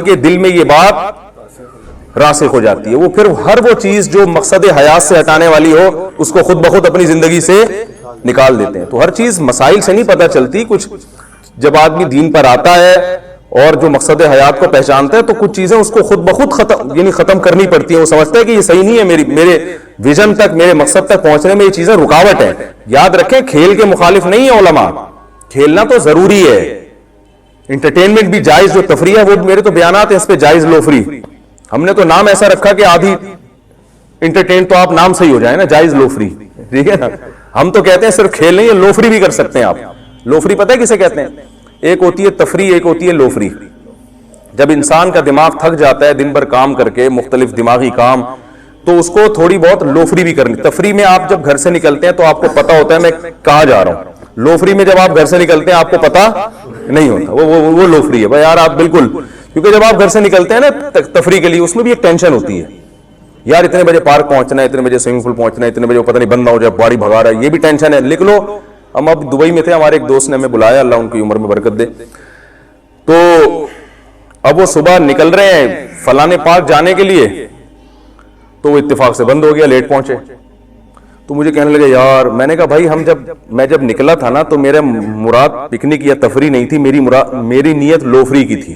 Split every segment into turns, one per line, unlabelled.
کے دل میں یہ بات راسخ ہو جاتی ہے، وہ پھر ہر وہ چیز جو مقصد حیات سے ہٹانے والی ہو اس کو خود بخود اپنی زندگی سے نکال دیتے ہیں. تو ہر چیز مسائل سے نہیں پتہ چلتی، کچھ جب آدمی دین پر آتا ہے اور جو مقصد حیات کو پہچانتا ہے تو کچھ چیزیں اس کو خود بخود ختم کرنی پڑتی ہیں. وہ سمجھتا ہے کہ یہ صحیح نہیں ہے، میرے ویژن تک، میرے مقصد تک پہنچنے میں یہ چیزیں رکاوٹ ہیں. یاد رکھیں کھیل کے مخالف نہیں ہیں علماء، کھیلنا تو ضروری ہے، انٹرٹینمنٹ بھی جائز، جو تفریح ہے وہ میرے تو بیانات ہیں اس پہ جائز لو فری. ہم نے تو نام ایسا رکھا کہ آدھی انٹرٹین تو آپ نام صحیح ہو جائے نا، جائز لو فری، ٹھیک ہے نا. ہم تو کہتے ہیں صرف کھیل نہیں ہے، لو فری بھی کر سکتے ہیں آپ. لو فری پتہ ہے کسے کہتے ہیں؟ ایک ہوتی ہے تفریح، ایک ہوتی ہے لو فری. جب انسان کا دماغ تھک جاتا ہے دن بھر کام کر کے مختلف دماغی کام، تو اس کو تھوڑی بہت لو فری بھی کرنی. تفریح میں آپ جب گھر سے نکلتے ہیں تو آپ کو پتا ہوتا ہے میں کہاں جا رہا ہوں. لو فری میں جب آپ گھر سے نکلتے ہیں آپ کو پتا نہیں ہوتا، وہ لو فری ہے بھائی یار. آپ بالکل، کیونکہ جب آپ گھر سے نکلتے ہیں نا تفریح کے لیے، اس میں بھی ایک ٹینشن ہوتی ہے یار، اتنے بجے پارک پہنچنا ہے، اتنے بجے سوئمنگ پول پہنچنا ہے، اتنے بجے پتہ نہیں بند نہ ہو جائے، گاڑی بھگا رہا ہے، یہ بھی ٹینشن ہے. لکھ لو. ہم اب دبئی میں تھے، ہمارے ایک دوست نے ہمیں بلایا، اللہ ان کی عمر میں برکت دے. تو اب وہ صبح نکل رہے ہیں فلانے پارک جانے کے لیے، تو وہ اتفاق سے بند ہو گیا، لیٹ پہنچے. تو مجھے کہنے لگے یار، میں نے کہا بھائی میں جب نکلا تھا نا تو میرا مراد پکنک یا تفریح نہیں تھی، میری نیت لو فری کی تھی،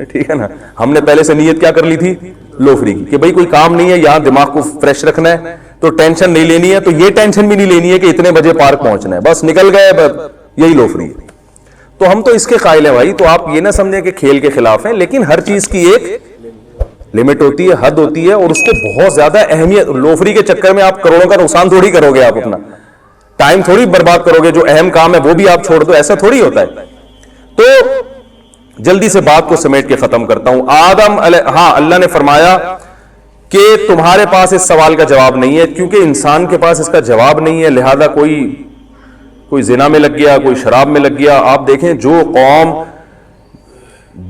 ٹھیک ہے نا. ہم نے پہلے سے نیت کیا کر لی تھی؟ لو فری کی، کہ بھائی کوئی کام نہیں ہے یہاں، دماغ کو فریش رکھنا ہے تو ٹینشن نہیں لینی ہے. تو یہ ٹینشن بھی نہیں لینی ہے کہ اتنے بجے پارک پہنچنا ہے، بس نکل گئے، یہی لو فری. تو ہم تو اس کے قائل ہیں بھائی. تو آپ یہ نہ سمجھیں کہ کھیل کے خلاف ہیں، لیکن ہر چیز کی ایک لمٹ ہوتی ہے، حد ہوتی ہے، اور اس کو بہت زیادہ اہمیت. لو فری کے چکر میں آپ کروڑوں کا نقصان تھوڑی کرو گے، آپ اپنا ٹائم تھوڑی برباد کرو گے، جو اہم کام ہے وہ بھی آپ چھوڑ دو، ایسا تھوڑی ہوتا ہے. تو جلدی سے بات کو سمیٹ کے ختم کرتا ہوں. اللہ نے فرمایا کہ تمہارے پاس اس سوال کا جواب نہیں ہے، کیونکہ انسان کے پاس اس کا جواب نہیں ہے، لہذا کوئی زنا میں لگ گیا، کوئی شراب میں لگ گیا. آپ دیکھیں جو قوم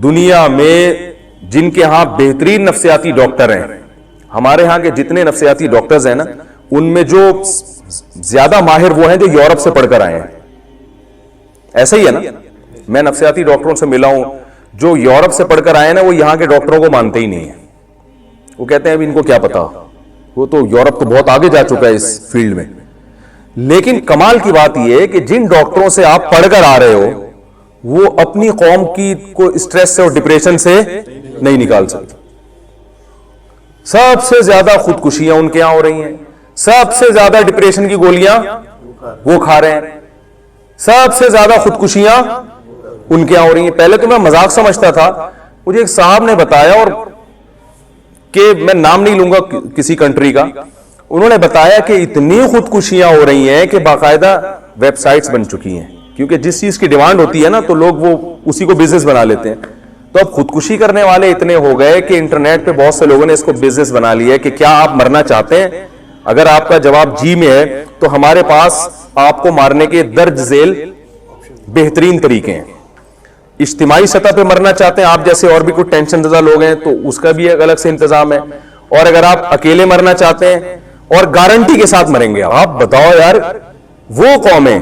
دنیا میں جن کے ہاں بہترین نفسیاتی ڈاکٹر ہیں، ہمارے ہاں کے جتنے نفسیاتی ڈاکٹرز ہیں نا، ان میں جو زیادہ ماہر وہ ہیں جو یورپ سے پڑھ کر آئے ہیں. ایسا ہی ہے نا، میں نفسیاتی ڈاکٹروں سے ملا ہوں، جو یورپ سے پڑھ کر آئے نا وہ یہاں کے ڈاکٹروں کو مانتے ہی نہیں ہیں. وہ کہتے ہیں ابھی ان کو کیا پتا، وہ تو یورپ تو بہت آگے جا چکا ہے اس فیلڈ میں. لیکن کمال کی بات یہ ہے کہ جن ڈاکٹروں سے آپ پڑھ کر آ رہے ہو وہ اپنی قوم کی کو اسٹریس سے اور ڈپریشن سے نہیں نکال سکتے. سب سے زیادہ خودکشیاں ان کے یہاں ہو رہی ہیں، سب سے زیادہ ڈپریشن کی گولیاں وہ کھا رہے ہیں، سب سے زیادہ خودکشیاں ان کے یہاں ہو رہی ہیں. پہلے تو میں مذاق سمجھتا تھا، مجھے ایک صاحب نے بتایا، اور کہ میں نام نہیں لوں گا کسی کنٹری کا، انہوں نے بتایا کہ اتنی خودکشیاں ہو رہی ہیں کہ باقاعدہ ویب سائٹس بن چکی ہیں، کیونکہ جس چیز کی ڈیمانڈ ہوتی ہے نا تو لوگ وہ اسی کو بزنس بنا لیتے ہیں. تو اب خودکشی کرنے والے اتنے ہو گئے کہ انٹرنیٹ پہ بہت سے لوگوں نے اس کو بزنس بنا لیا ہے کہ کیا آپ مرنا چاہتے ہیں؟ اگر آپ کا جواب جی میں ہے تو ہمارے پاس آپ کو مارنے کے درج ذیل بہترین طریقے ہیں. اجتماعی سطح پہ مرنا چاہتے ہیں آپ جیسے اور بھی کچھ ٹینشن زدہ لوگ ہیں تو اس کا بھی ایک الگ سے انتظام ہے. اور اگر آپ اکیلے مرنا چاہتے ہیں اور گارنٹی کے ساتھ مریں گے، آپ بتاؤ یار، وہ قومیں،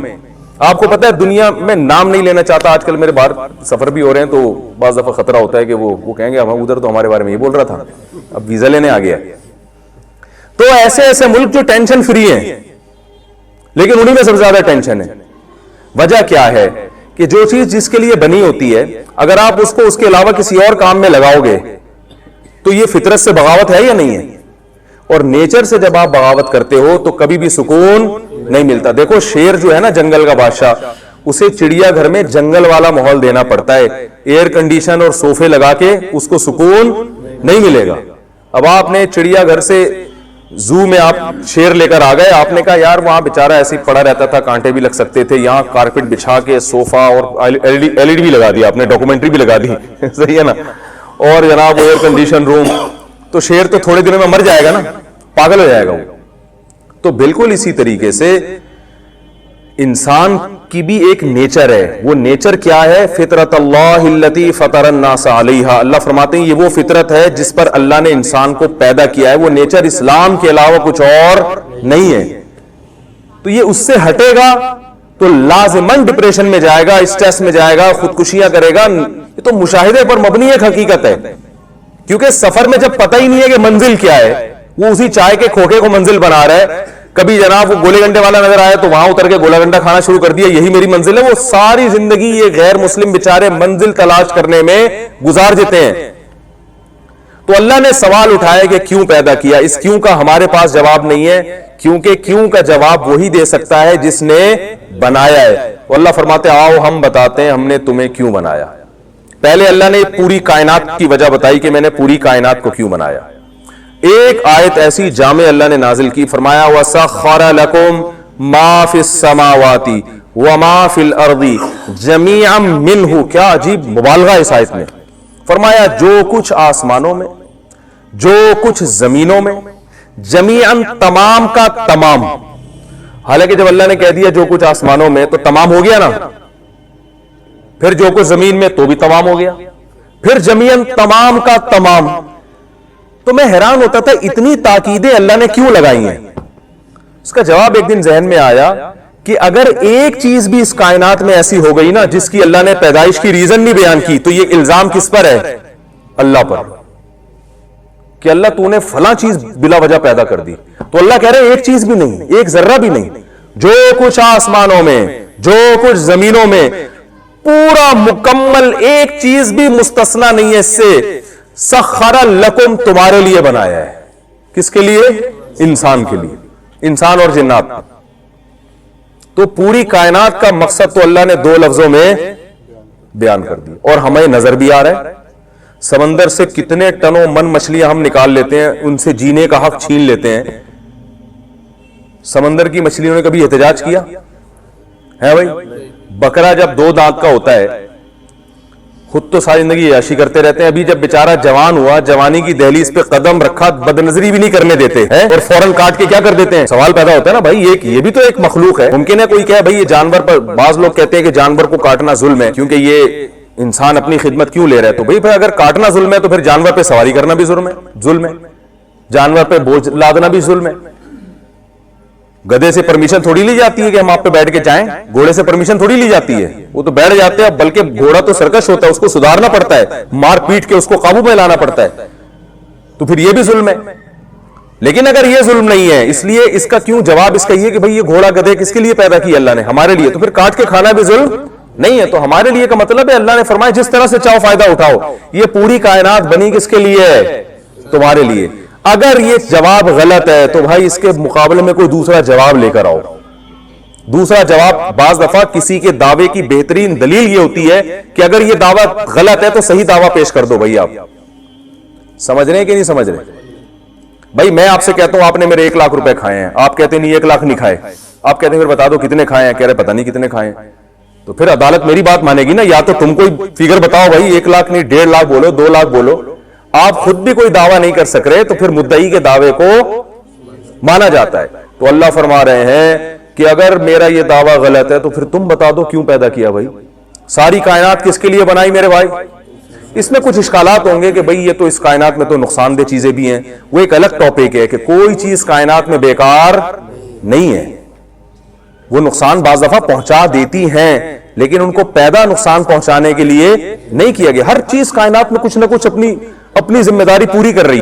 آپ کو پتہ ہے دنیا میں نام نہیں لینا چاہتا، آج کل میرے باہر سفر بھی ہو رہے ہیں تو بعض دفعہ خطرہ ہوتا ہے کہ وہ کہیں گے ہم ادھر تو ہمارے بارے میں یہ بول رہا تھا، اب ویزا لینے آ گیا. تو ایسے ملک جو ٹینشن فری ہیں لیکن انہی میں سب سے زیادہ ٹینشن ہے. وجہ کیا ہے کہ جو چیز جس کے لیے بنی ہوتی ہے اگر آپ اس کو اس کے علاوہ کسی اور کام میں لگاؤ گے تو یہ فطرت سے بغاوت ہے یا نہیں ہے؟ اور نیچر سے جب آپ بغاوت کرتے ہو تو کبھی بھی سکون نہیں ملتا. دیکھو شیر جو ہے نا جنگل کا بادشاہ، اسے چڑیا گھر میں جنگل والا ماحول دینا پڑتا ہے، ایئر کنڈیشن اور صوفے لگا کے اس کو سکون نہیں ملے گا. اب آپ نے چڑیا گھر سے زو میں آپ شیر لے کر آ گئے، آپ نے کہا یار وہاں بیچارہ ایسے ہی پڑا رہتا تھا، کانٹے بھی لگ سکتے تھے، یہاں کارپٹ بچھا کے صوفہ اور ایل ای ڈی بھی لگا دیا، آپ نے ڈاکومنٹری بھی لگا دی، صحیح ہے نا، اور جناب ایئر کنڈیشن روم. تو شیر تو تھوڑے دنوں میں مر جائے گا نا، پاگل ہو جائے گا وہ. تو بالکل اسی طریقے سے انسان کی بھی ایک نیچر ہے. وہ نیچر کیا ہے؟ فطرت اللہ التی فطر الناس علیہا. اللہ فرماتے ہیں یہ وہ فطرت ہے جس پر اللہ نے انسان کو پیدا کیا ہے. وہ نیچر اسلام کے علاوہ کچھ اور نہیں ہے. تو یہ اس سے ہٹے گا تو لازماً ڈپریشن میں جائے گا، اسٹریس میں جائے گا، خودکشیاں کرے گا. یہ تو مشاہدے پر مبنی ایک حقیقت ہے، کیونکہ سفر میں جب پتہ ہی نہیں ہے کہ منزل کیا ہے، وہ اسی چائے کے کھوکے کو منزل بنا رہا ہے، کبھی جناب وہ گولے گنڈے والا نظر آیا تو وہاں اتر کے گولا گنڈا کھانا شروع کر دیا، یہی میری منزل ہے، وہ ساری زندگی یہ غیر مسلم بیچارے منزل تلاش کرنے میں گزار دیتے ہیں۔ تو اللہ نے سوال اٹھایا کہ کیوں پیدا کیا، اس کیوں کا ہمارے پاس جواب نہیں ہے، کیونکہ کیوں کا جواب وہی دے سکتا ہے جس نے بنایا ہے۔ تو اللہ فرماتے آؤ ہم بتاتے ہیں ہم نے تمہیں کیوں بنایا۔ پہلے اللہ نے پوری کائنات کی وجہ بتائی کہ میں نے پوری کائنات کو کیوں بنایا۔ ایک آیت ایسی جامع اللہ نے نازل کی، فرمایا وَسَخَّرَ لَكُم مَا فِي السَّمَاوَاتِ وَمَا فِي الْأَرْضِ جَمِيعًا مِّنْهُ۔ کیا عجیب مبالغہ اس آیت میں، فرمایا جو کچھ آسمانوں میں، جو کچھ زمینوں میں، جمیعاً تمام کا تمام۔ حالانکہ جب اللہ نے کہہ دیا جو کچھ آسمانوں میں تو تمام ہو گیا نا، پھر جو کچھ زمین میں تو بھی تمام ہو گیا، پھر جمیعاً تمام کا تمام۔ تو میں حیران ہوتا تھا اتنی تاکیدیں اللہ نے کیوں لگائی ہیں۔ اس کا جواب ایک دن ذہن میں آیا کہ اگر ایک چیز بھی اس کائنات میں ایسی ہو گئی نا جس کی اللہ نے پیدائش کی ریزن نہیں بیان کی، تو یہ الزام کس پر ہے؟ اللہ پر، کہ اللہ تو نے فلاں چیز بلا وجہ پیدا کر دی۔ تو اللہ کہہ رہے ایک چیز بھی نہیں، ایک ذرہ بھی نہیں، جو کچھ آسمانوں میں، جو کچھ زمینوں میں، پورا مکمل ایک چیز بھی مستثنا نہیں ہے اس سے۔ سخر لکم تمہارے لیے بنایا ہے، کس کے لیے؟ انسان کے لیے، انسان اور جنات۔ تو پوری کائنات کا مقصد تو اللہ نے دو لفظوں میں بیان کر دی، اور ہمیں نظر بھی آ رہا ہے۔ سمندر سے کتنے ٹنوں من مچھلیاں ہم نکال لیتے ہیں، ان سے جینے کا حق چھین لیتے ہیں۔ سمندر کی مچھلیوں نے کبھی احتجاج کیا ہے بھائی؟ بکرا جب 2 دانت کا ہوتا ہے خود تو ساری زندگی عیاشی کرتے رہتے ہیں، ابھی جب بیچارہ جوان ہوا، جوانی کی دہلیز پہ قدم رکھا، بدنظری بھی نہیں کرنے دیتے ہیں اور فوراً کاٹ کے کیا کر دیتے ہیں۔ سوال پیدا ہوتا ہے نا بھائی، یہ بھی تو ایک مخلوق ہے۔ ممکن ہے کوئی کہے بھائی یہ جانور پر، بعض لوگ کہتے ہیں کہ جانور کو کاٹنا ظلم ہے کیونکہ یہ انسان اپنی خدمت کیوں لے رہا ہے۔ تو بھائی اگر کاٹنا ظلم ہے تو پھر جانور پہ سواری کرنا بھی ظلم ہے، جانور پہ بوجھ لادنا بھی ظلم ہے۔ گدھے سے پرمیشن تھوڑی لی جاتی ہے کہ ہم آپ پہ بیٹھ کے جائیں، گھوڑے سے پرمیشن تھوڑی لی جاتی ہے، وہ تو بیٹھ جاتے ہیں، بلکہ گھوڑا تو سرکش ہوتا ہے، اس کو سدھارنا پڑتا ہے، مار پیٹ کے اس کو قابو میں لانا پڑتا ہے، تو پھر یہ بھی ظلم ہے۔ لیکن اگر یہ ظلم نہیں ہے، اس لیے اس کا کیوں جواب اس کا یہ کہ بھئی یہ گھوڑا گدھے کس کے لیے پیدا کیا اللہ نے؟ ہمارے لیے، تو پھر کاٹ کے کھانا بھی ظلم نہیں ہے۔ تو ہمارے لیے کا مطلب ہے اللہ نے فرمایا جس طرح سے چاہو فائدہ اٹھاؤ، یہ پوری کائنات بنی کس کے لیے ہے؟ تمہارے لیے۔ اگر یہ جواب غلط ہے تو بھائی اس کے مقابلے میں کوئی دوسرا جواب لے کر آؤ۔ دوسرا جواب، بعض دفعہ کسی کے دعوے کی بہترین دلیل یہ ہوتی ہے کہ اگر یہ دعویٰ غلط ہے تو صحیح دعویٰ پیش کر دو۔ بھائی آپ سمجھ رہے ہیں کہ نہیں سمجھ رہے؟ بھائی میں آپ سے کہتا ہوں آپ نے میرے 1 لاکھ روپے کھائے ہیں، آپ کہتے ہیں نہیں 1 لاکھ نہیں کھائے، آپ کہتے ہیں پھر بتا دو کتنے کھائے ہیں، کہہ رہے پتہ نہیں کتنے کھائے ہیں، تو پھر عدالت میری بات مانے گی نا، یا تو تم کوئی فگر بتاؤ بھائی، 1 لاکھ نہیں 1.5 لاکھ بولو، 2 لاکھ بولو، آپ خود بھی کوئی دعویٰ نہیں کر سک رہے تو پھر مدعی کے دعوے کو مانا جاتا ہے۔ تو اللہ فرما رہے ہیں کہ اگر میرا یہ دعویٰ غلط ہے تو پھر تم بتا دو کیوں پیدا کیا بھائی؟ ساری کائنات کس کے لیے بنائی میرے بھائی؟ اس میں کچھ اشکالات ہوں گے کہ بھئی یہ تو اس کائنات میں تو نقصان دہ چیزیں بھی ہیں، وہ ایک الگ ٹاپک ہے کہ کوئی چیز کائنات میں بیکار نہیں ہے، وہ نقصان بعض دفعہ پہنچا دیتی ہیں لیکن ان کو پیدا نقصان پہنچانے کے لیے نہیں کیا گیا۔ ہر چیز کائنات میں کچھ نہ کچھ اپنی ذمہ داری پوری کر رہی۔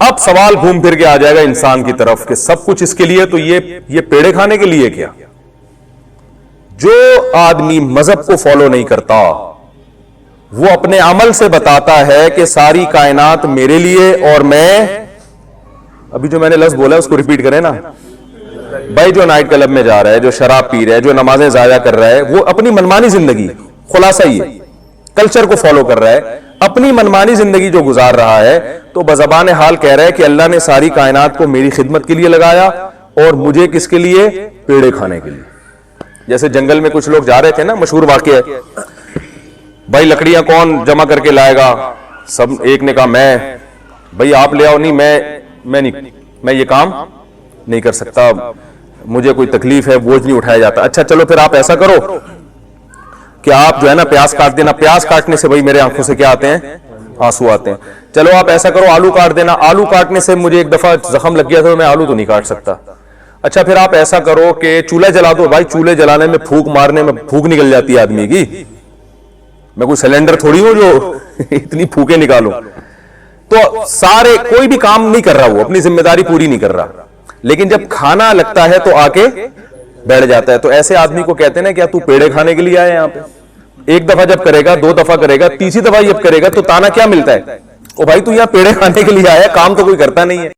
اب سوال گھوم پھر کے آ جائے گا انسان کی طرف کہ سب کچھ اس کے لیے تو یہ پیڑے کھانے کے لیے کیا؟ جو آدمی مذہب کو فالو نہیں کرتا وہ اپنے عمل سے بتاتا ہے کہ ساری کائنات میرے لیے، اور میں ابھی جو میں نے لفظ بولا ہے اس کو ریپیٹ کریں نا بھائی، جو نائٹ کلب میں جا رہا ہے، جو شراب پی رہا ہے، جو نمازیں ضائع کر رہا ہے، وہ اپنی منمانی زندگی، خلاصہ یہ کلچر کو فالو کر رہا ہے، اپنی منمانی زندگی جو گزار رہا ہے، تو بزبان حال کہہ رہا ہے کہ اللہ نے ساری کائنات کو میری خدمت کے لیے لگایا اور مجھے کس کے لیے؟ پیڑے کھانے کے لیے۔ جیسے جنگل میں کچھ لوگ جا رہے تھے نا، مشہور واقعہ ہے، بھائی لکڑیاں کون جمع کر کے لائے گا؟ سب ایک نے کہا میں، بھئی آپ لے آؤ، نہیں میں یہ کام نہیں کر سکتا، مجھے کوئی تکلیف ہے، بوجھ نہیں اٹھایا جاتا۔ اچھا چلو پھر آپ ایسا کرو کہ آپ جو ہے نا پیاز کاٹ دینا، پیاز کاٹنے سے بھئی میرے آنکھوں سے کیا آتے ہیں؟ آنسو آتے ہیں۔ چلو آپ ایسا کرو آلو کاٹ دینا، آلو کاٹنے سے مجھے ایک دفعہ زخم لگ گیا تھا، میں آلو تو نہیں کاٹ سکتا۔ اچھا پھر آپ ایسا کرو کہ چولہا جلا دو، بھائی چولہے جلانے میں پھونک مارنے میں پھونک نکل جاتی ہے آدمی کی، میں کوئی سلینڈر تھوڑی ہوں جو اتنی پھوکے نکالوں. تو سارے کوئی بھی کام نہیں کر رہا, وہ اپنی ذمہ داری پوری نہیں کر رہا, لیکن جب کھانا لگتا ہے تو آ کے بیٹھ جاتا ہے. تو ایسے آدمی کو کہتے ہیں کیا تو پیڑے کھانے کے لیے آیا یہاں پہ؟ ایک دفعہ جب کرے گا, 2 دفعہ کرے گا, تیسری دفعہ جب کرے گا تو تانا کیا ملتا ہے, او بھائی تو یہاں پیڑے کھانے کے لیے آیا, کام تو کوئی کرتا نہیں ہے.